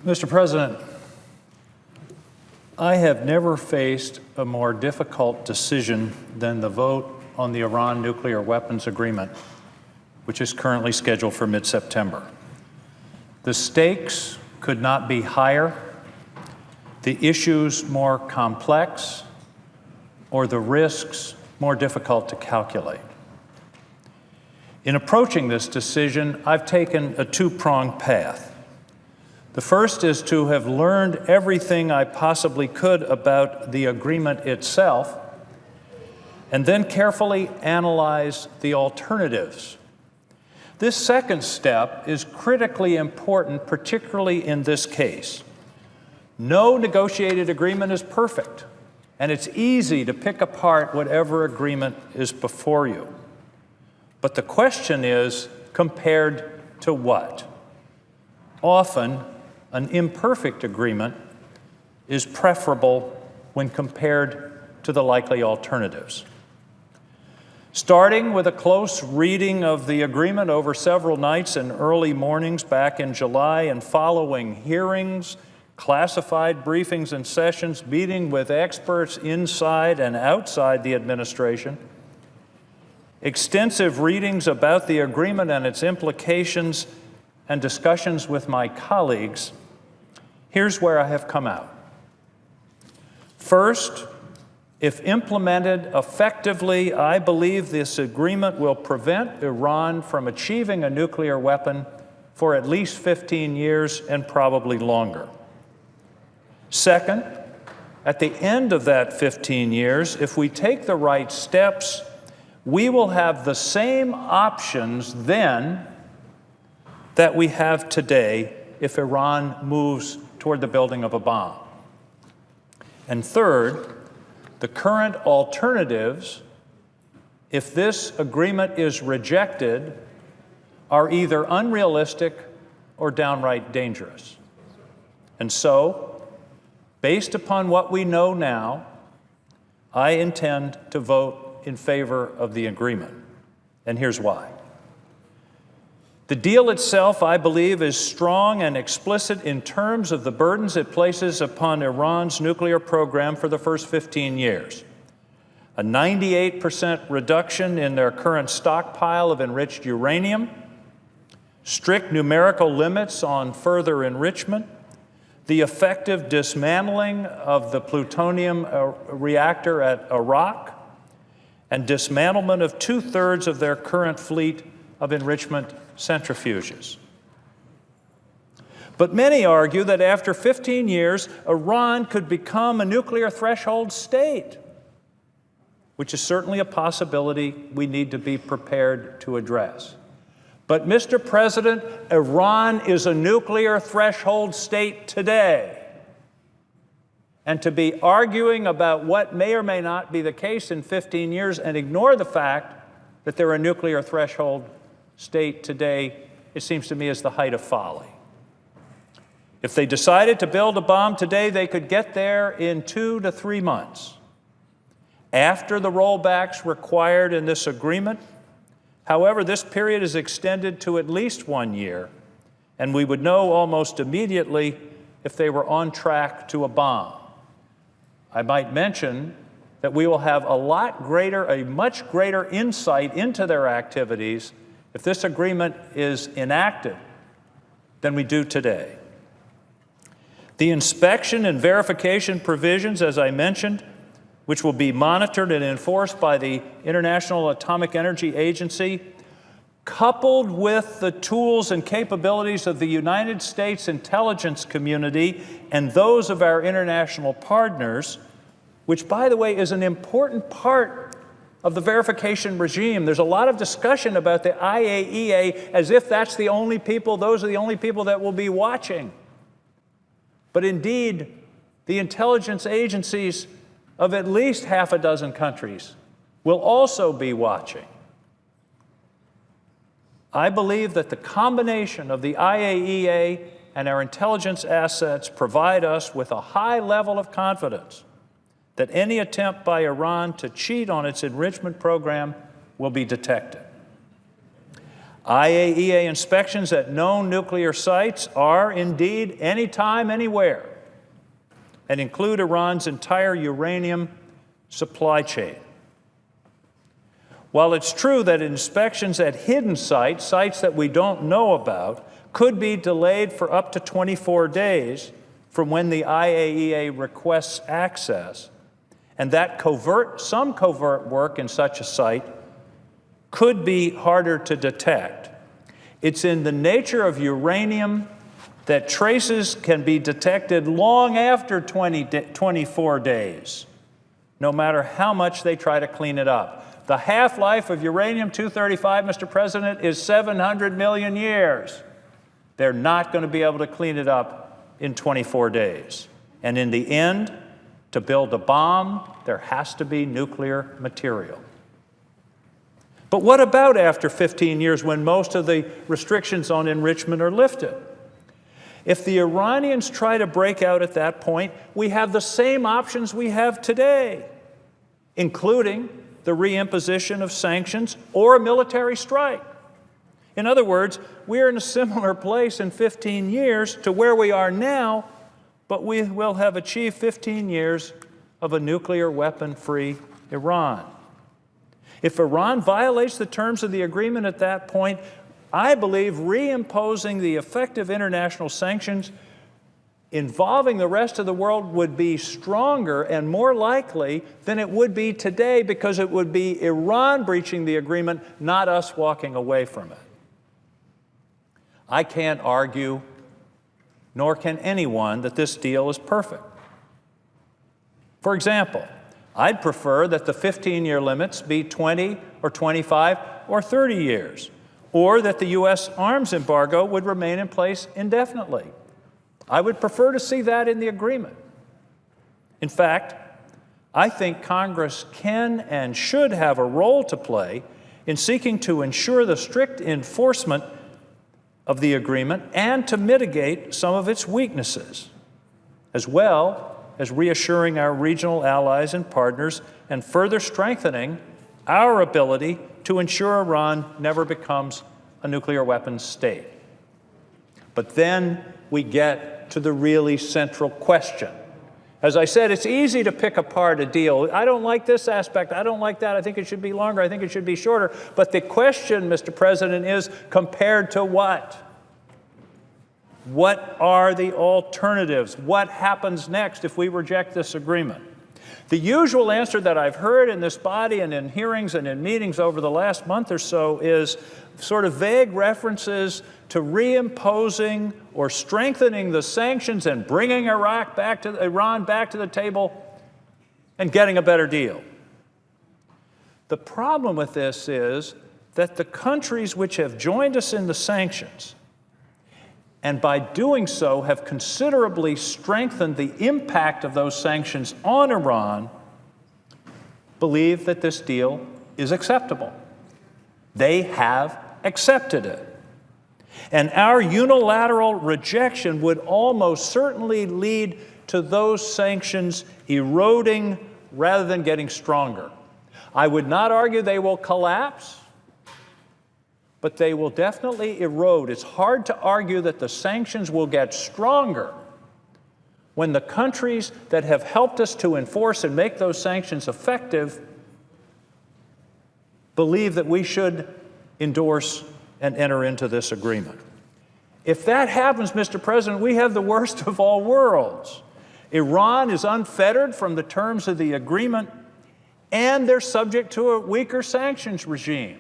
Mr. President, I have never faced a more difficult decision than the vote on the Iran nuclear weapons agreement, which is currently scheduled for mid-September. The stakes could not be higher, the issues more complex, or the risks more difficult to calculate. In approaching this decision, I've taken a two-pronged path. The first is to have learned everything I possibly could about the agreement itself, and then carefully analyze the alternatives. This second step is critically important, particularly in this case. No negotiated agreement is perfect, and it's easy to pick apart whatever agreement is before you. But the question is, compared to what? Often, an imperfect agreement is preferable when compared to the likely alternatives. Starting with a close reading of the agreement over several nights and early mornings back in July, and following hearings, classified briefings and sessions, meeting with experts inside and outside the administration, extensive readings about the agreement and its implications, and discussions with my colleagues, here's where I have come out. First, if implemented effectively, I believe this agreement will prevent Iran from achieving a nuclear weapon for at least 15 years and probably longer. Second, at the end of that 15 years, if we take the right steps, we will have the same options then that we have today if Iran moves toward the building of a bomb. And third, the current alternatives, if this agreement is rejected, are either unrealistic or downright dangerous. And so, based upon what we know now, I intend to vote in favor of the agreement. And here's why. The deal itself, I believe, is strong and explicit in terms of the burdens it places upon Iran's nuclear program for the first 15 years. A 98% reduction in their current stockpile of enriched uranium, strict numerical limits on further enrichment, the effective dismantling of the plutonium reactor at Arak, and dismantlement of 2/3 of their current fleet of enrichment centrifuges. But many argue that after 15 years, Iran could become a nuclear threshold state, which is certainly a possibility we need to be prepared to address. But, Mr. President, Iran is a nuclear threshold state today. And to be arguing about what may or may not be the case in 15 years and ignore the fact that they're a nuclear threshold state today, it seems to me, is the height of folly. If they decided to build a bomb today, they could get there in 2 to 3 months. After the rollbacks required in this agreement, however, this period is extended to at least 1 year, and we would know almost immediately if they were on track to a bomb. I might mention that we will have a much greater insight into their activities if this agreement is enacted than we do today. The inspection and verification provisions, as I mentioned, which will be monitored and enforced by the International Atomic Energy Agency, coupled with the tools and capabilities of the United States intelligence community and those of our international partners, which, by the way, is an important part of the verification regime. There's a lot of discussion about the IAEA as if that's the only people, those are the only people that will be watching. But indeed, the intelligence agencies of at least half a dozen countries will also be watching. I believe that the combination of the IAEA and our intelligence assets provide us with a high level of confidence that any attempt by Iran to cheat on its enrichment program will be detected. IAEA inspections at known nuclear sites are indeed anytime, anywhere, and include Iran's entire uranium supply chain. While it's true that inspections at hidden sites, sites that we don't know about, could be delayed for up to 24 days from when the IAEA requests access, and that some covert work in such a site could be harder to detect. It's in the nature of uranium that traces can be detected long after 24 days, no matter how much they try to clean it up. The half-life of uranium-235, Mr. President, is 700 million years. They're not going to be able to clean it up in 24 days. And in the end, to build a bomb, there has to be nuclear material. But what about after 15 years when most of the restrictions on enrichment are lifted? If the Iranians try to break out at that point, we have the same options we have today, including the reimposition of sanctions or a military strike. In other words, we're in a similar place in 15 years to where we are now, but we will have achieved 15 years of a nuclear weapon-free Iran. If Iran violates the terms of the agreement at that point, I believe reimposing the effective international sanctions involving the rest of the world would be stronger and more likely than it would be today, because it would be Iran breaching the agreement, not us walking away from it. I can't argue, nor can anyone, that this deal is perfect. For example, I'd prefer that the 15-year limits be 20 or 25 or 30 years, or that the U.S. arms embargo would remain in place indefinitely. I would prefer to see that in the agreement. In fact, I think Congress can and should have a role to play in seeking to ensure the strict enforcement of the agreement and to mitigate some of its weaknesses, as well as reassuring our regional allies and partners and further strengthening our ability to ensure Iran never becomes a nuclear weapons state. But then we get to the really central question. As I said, it's easy to pick apart a deal. I don't like this aspect. I don't like that. I think it should be longer. I think it should be shorter. But the question, Mr. President, is compared to what? What are the alternatives? What happens next if we reject this agreement? The usual answer that I've heard in this body and in hearings and in meetings over the last month or so is sort of vague references to reimposing or strengthening the sanctions and bringing Iran back to the table and getting a better deal. The problem with this is that the countries which have joined us in the sanctions, and by doing so have considerably strengthened the impact of those sanctions on Iran, believe that this deal is acceptable. They have accepted it. And our unilateral rejection would almost certainly lead to those sanctions eroding rather than getting stronger. I would not argue they will collapse, but they will definitely erode. It's hard to argue that the sanctions will get stronger when the countries that have helped us to enforce and make those sanctions effective believe that we should endorse and enter into this agreement. If that happens, Mr. President, we have the worst of all worlds. Iran is unfettered from the terms of the agreement, and they're subject to a weaker sanctions regime.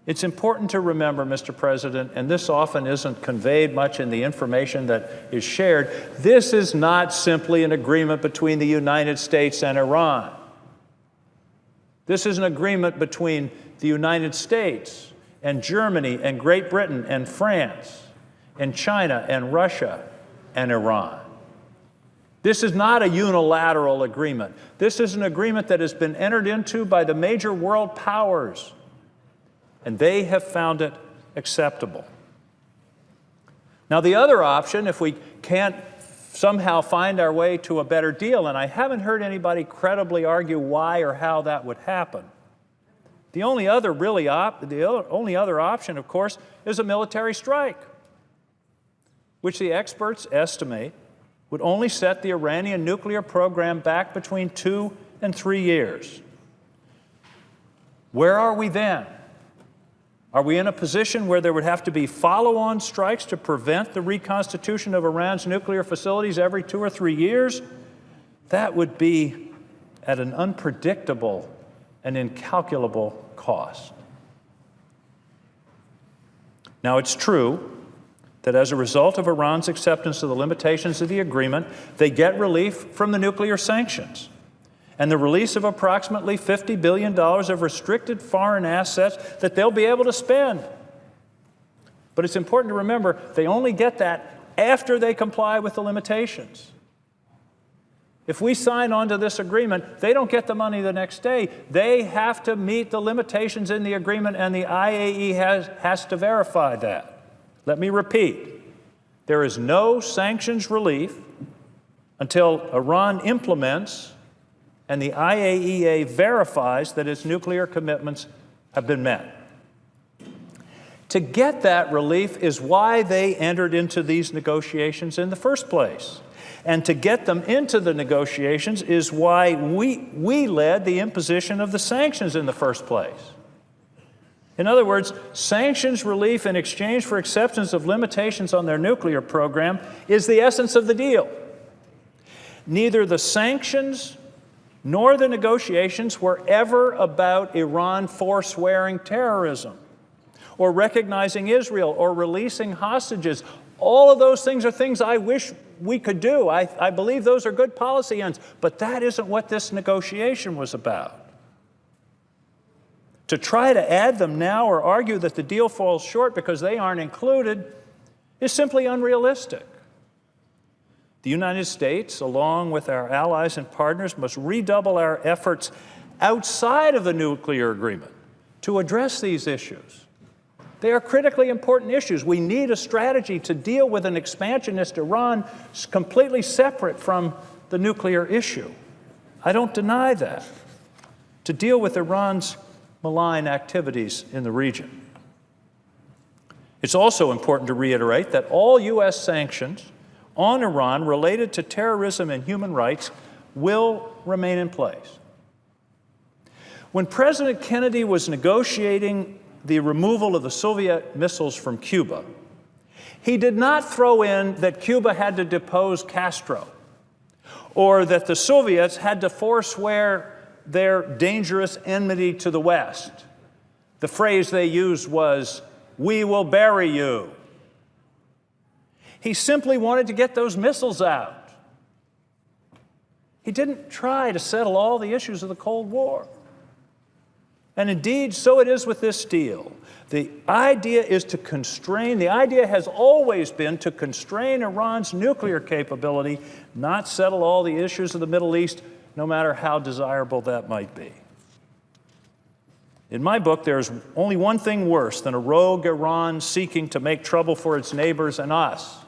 It's important to remember, Mr. President, and this often isn't conveyed much in the information that is shared, this is not simply an agreement between the United States and Iran. This is an agreement between the United States and Germany and Great Britain and France and China and Russia and Iran. This is not a unilateral agreement. This is an agreement that has been entered into by the major world powers, and they have found it acceptable. Now, the other option, if we can't somehow find our way to a better deal, and I haven't heard anybody credibly argue why or how that would happen, The only other only other option, of course, is a military strike, which the experts estimate would only set the Iranian nuclear program back between 2 and 3 years. Where are we then? Are we in a position where there would have to be follow-on strikes to prevent the reconstitution of Iran's nuclear facilities every 2 or 3 years? That would be at an unpredictable and incalculable cost. Now, it's true that as a result of Iran's acceptance of the limitations of the agreement, they get relief from the nuclear sanctions and the release of approximately $50 billion of restricted foreign assets that they'll be able to spend. But it's important to remember, they only get that after they comply with the limitations. If we sign on to this agreement, they don't get the money the next day. They have to meet the limitations in the agreement, and the IAE has to verify that. Let me repeat. There is no sanctions relief until Iran implements and the IAEA verifies that its nuclear commitments have been met. To get that relief is why they entered into these negotiations in the first place. And to get them into the negotiations is why we led the imposition of the sanctions in the first place. In other words, sanctions relief in exchange for acceptance of limitations on their nuclear program is the essence of the deal. Neither the sanctions nor the negotiations were ever about Iran forswearing terrorism or recognizing Israel or releasing hostages. All of those things are things I wish we could do. I believe those are good policy ends, but that isn't what this negotiation was about. To try to add them now or argue that the deal falls short because they aren't included is simply unrealistic. The United States, along with our allies and partners, must redouble our efforts outside of the nuclear agreement to address these issues. They are critically important issues. We need a strategy to deal with an expansionist Iran completely separate from the nuclear issue. I don't deny that. To deal with Iran's malign activities in the region. It's also important to reiterate that all U.S. sanctions on Iran related to terrorism and human rights will remain in place. When President Kennedy was negotiating the removal of the Soviet missiles from Cuba, he did not throw in that Cuba had to depose Castro or that the Soviets had to forswear their dangerous enmity to the West. The phrase they used was, "We will bury you." He simply wanted to get those missiles out. He didn't try to settle all the issues of the Cold War. And indeed, so it is with this deal. The idea has always been to constrain Iran's nuclear capability, not settle all the issues of the Middle East, no matter how desirable that might be. In my book, there's only one thing worse than a rogue Iran seeking to make trouble for its neighbors and us.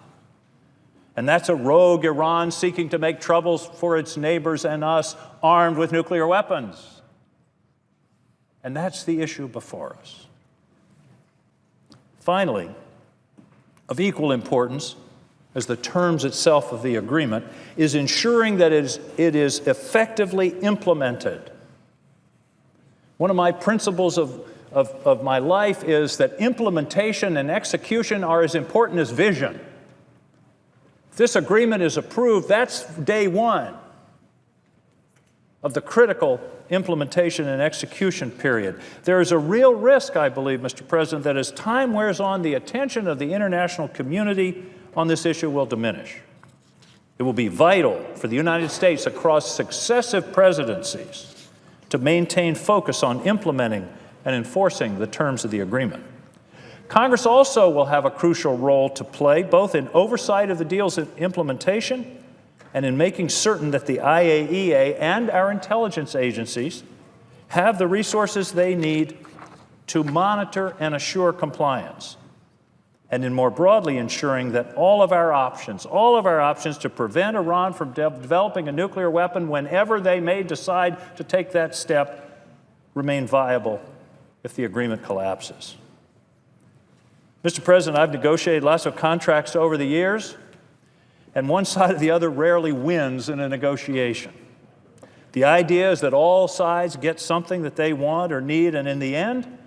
And that's a rogue Iran seeking to make troubles for its neighbors and us armed with nuclear weapons. And that's the issue before us. Finally, of equal importance, as the terms itself of the agreement, is ensuring that it is effectively implemented. One of my principles of my life is that implementation and execution are as important as vision. If this agreement is approved, that's day one of the critical implementation and execution period. There is a real risk, I believe, Mr. President, that as time wears on, the attention of the international community on this issue will diminish. It will be vital for the United States across successive presidencies to maintain focus on implementing and enforcing the terms of the agreement. Congress also will have a crucial role to play, both in oversight of the deal's implementation and in making certain that the IAEA and our intelligence agencies have the resources they need to monitor and assure compliance, and in more broadly ensuring that all of our options to prevent Iran from developing a nuclear weapon whenever they may decide to take that step remain viable if the agreement collapses. Mr. President, I've negotiated lots of contracts over the years, and one side or the other rarely wins in a negotiation. The idea is that all sides get something that they want or need, and in the end,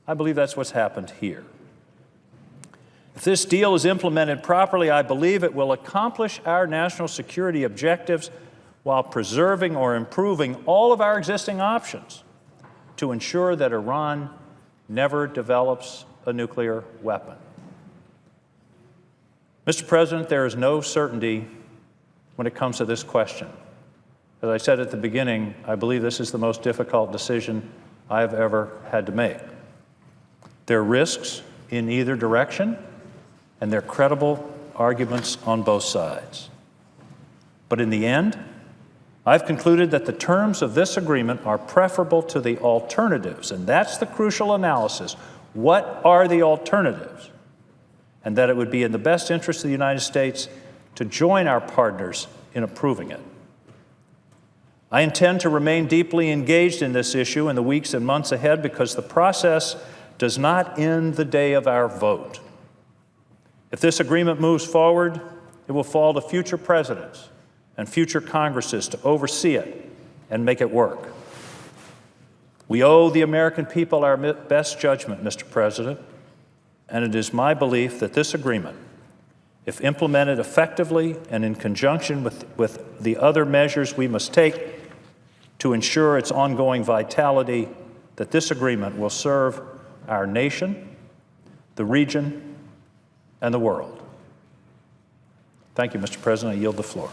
I believe that's what's happened here. If this deal is implemented properly, I believe it will accomplish our national security objectives while preserving or improving all of our existing options to ensure that Iran never develops a nuclear weapon. Mr. President, there is no certainty when it comes to this question. As I said at the beginning, I believe this is the most difficult decision I have ever had to make. There are risks in either direction, and there are credible arguments on both sides. But in the end, I've concluded that the terms of this agreement are preferable to the alternatives, and that's the crucial analysis. What are the alternatives? And that it would be in the best interest of the United States to join our partners in approving it. I intend to remain deeply engaged in this issue in the weeks and months ahead because the process does not end the day of our vote. If this agreement moves forward, it will fall to future presidents and future Congresses to oversee it and make it work. We owe the American people our best judgment, Mr. President, and it is my belief that this agreement, if implemented effectively and in conjunction with the other measures we must take to ensure its ongoing vitality, that this agreement will serve our nation, the region, and the world. Thank you, Mr. President. I yield the floor.